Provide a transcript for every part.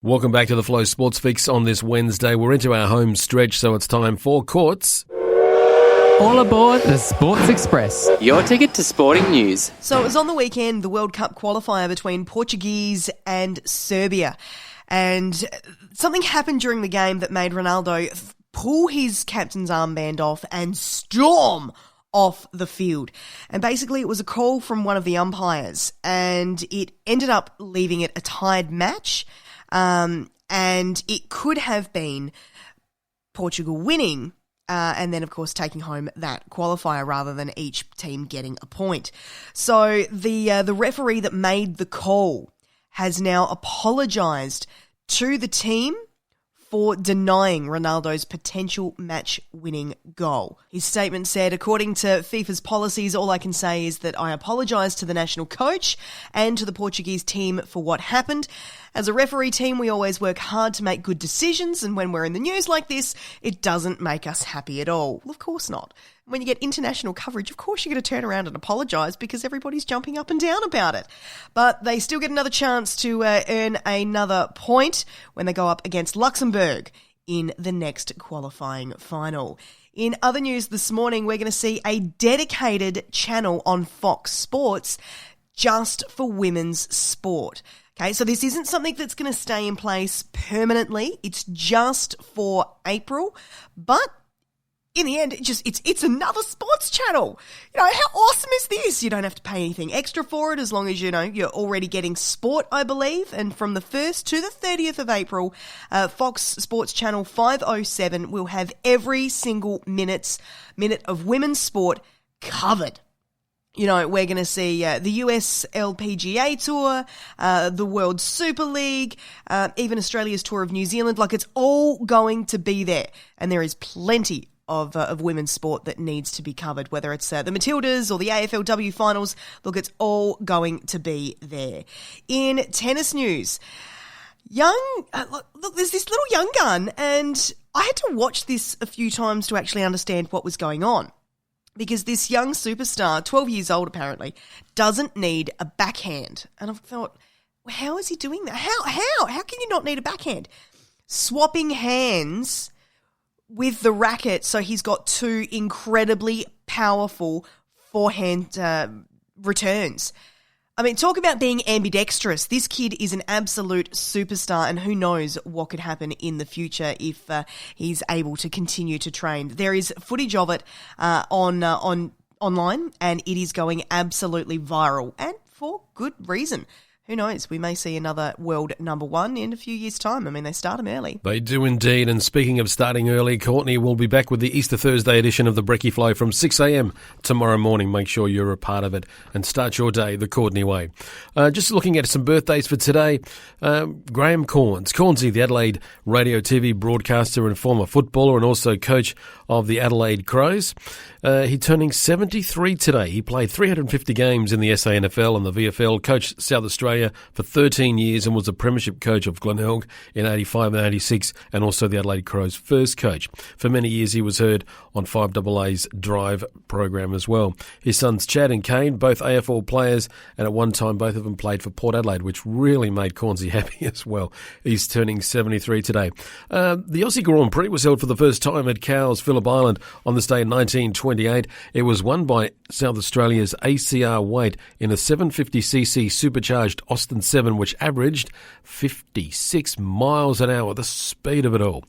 Welcome back to the Flow Sports Fix on this Wednesday. We're into our home stretch, so it's time for Courts. All aboard the Sports Express. Your ticket to sporting news. So it was on the weekend, the World Cup qualifier between Portuguese and Serbia. And something happened during the game that made Ronaldo pull his captain's armband off and storm off the field. And basically it was a call from one of the umpires, and it ended up leaving it a tied match. And it could have been Portugal winning, and then, of course, taking home that qualifier rather than each team getting a point. So the referee that made the call has now apologised to the team for denying Ronaldo's potential match-winning goal. His statement said, according to FIFA's policies, all I can say is that I apologise to the national coach and to the Portuguese team for what happened. As a referee team, we always work hard to make good decisions, and when we're in the news like this, it doesn't make us happy at all. Well, of course not. When you get international coverage, of course you're going to turn around and apologise because everybody's jumping up and down about it. But they still get another chance to earn another point when they go up against Luxembourg in the next qualifying final. In other news this morning, we're going to see a dedicated channel on Fox Sports just for women's sport. Okay, so this isn't something that's going to stay in place permanently. It's just for April, but in the end, it's another sports channel. You know, how awesome is this? You don't have to pay anything extra for it as long as, you're already getting sport, I believe. And from the 1st to the 30th of April, Fox Sports Channel 507 will have every single minute of women's sport covered. You know, we're going to see the US LPGA Tour, the World Super League, even Australia's Tour of New Zealand. Like, it's all going to be there. And there is plenty of women's sport that needs to be covered, whether it's the Matildas or the AFLW finals. Look, it's all going to be there. In tennis news, look, there's this little young gun, and I had to watch this a few times to actually understand what was going on. Because this young superstar, 12 years old apparently, doesn't need a backhand. And I've thought, well, how is he doing that? How can you not need a backhand? Swapping hands with the racket, so he's got two incredibly powerful forehand returns. I mean, talk about being ambidextrous. This kid is an absolute superstar, and who knows what could happen in the future if he's able to continue to train. There is footage of it online, and it is going absolutely viral, and for good reason. Who knows? We may see another world number one in a few years' time. I mean, they start them early. They do indeed. And speaking of starting early, Courtney will be back with the Easter Thursday edition of the Breaky Flow from 6 a.m. tomorrow morning. Make sure you're a part of it and start your day the Courtney way. Just looking at some birthdays for today. Graham Cornsey, the Adelaide radio TV broadcaster and former footballer and also coach of the Adelaide Crows. He's turning 73 today. He played 350 games in the SANFL and the VFL, coached South Australia for 13 years and was a premiership coach of Glenelg in 85 and 86 and also the Adelaide Crows' first coach. For many years he was heard on 5AA's Drive program as well. His sons Chad and Kane, both AFL players, and at one time both of them played for Port Adelaide, which really made Cornsey happy as well. He's turning 73 today. The Aussie Grand Prix was held for the first time at Cowes, Phillip Island on this day in 1928. It was won by South Australia's ACR Waite in a 750cc supercharged Austin 7, which averaged 56 miles an hour, the speed of it all.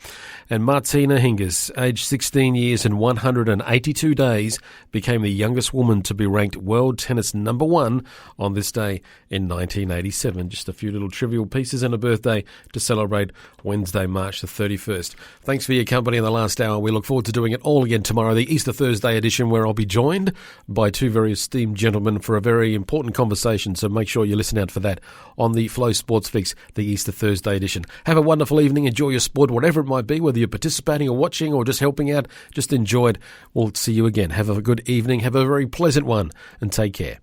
And Martina Hingis, aged 16 years and 182 days, became the youngest woman to be ranked world tennis number one on this day in 1987. Just a few little trivial pieces and a birthday to celebrate Wednesday, March the 31st. Thanks for your company in the last hour. We look forward to doing it all again tomorrow, the Easter Thursday edition, where I'll be joined by two very esteemed gentlemen for a very important conversation. So make sure you listen out for that on the Flow Sports Fix, the Easter Thursday edition. Have a wonderful evening. Enjoy your sport, whatever it might be, whether you're participating or watching or just helping out. Just enjoy it. We'll see you again. Have a good evening. Have a very pleasant one and take care.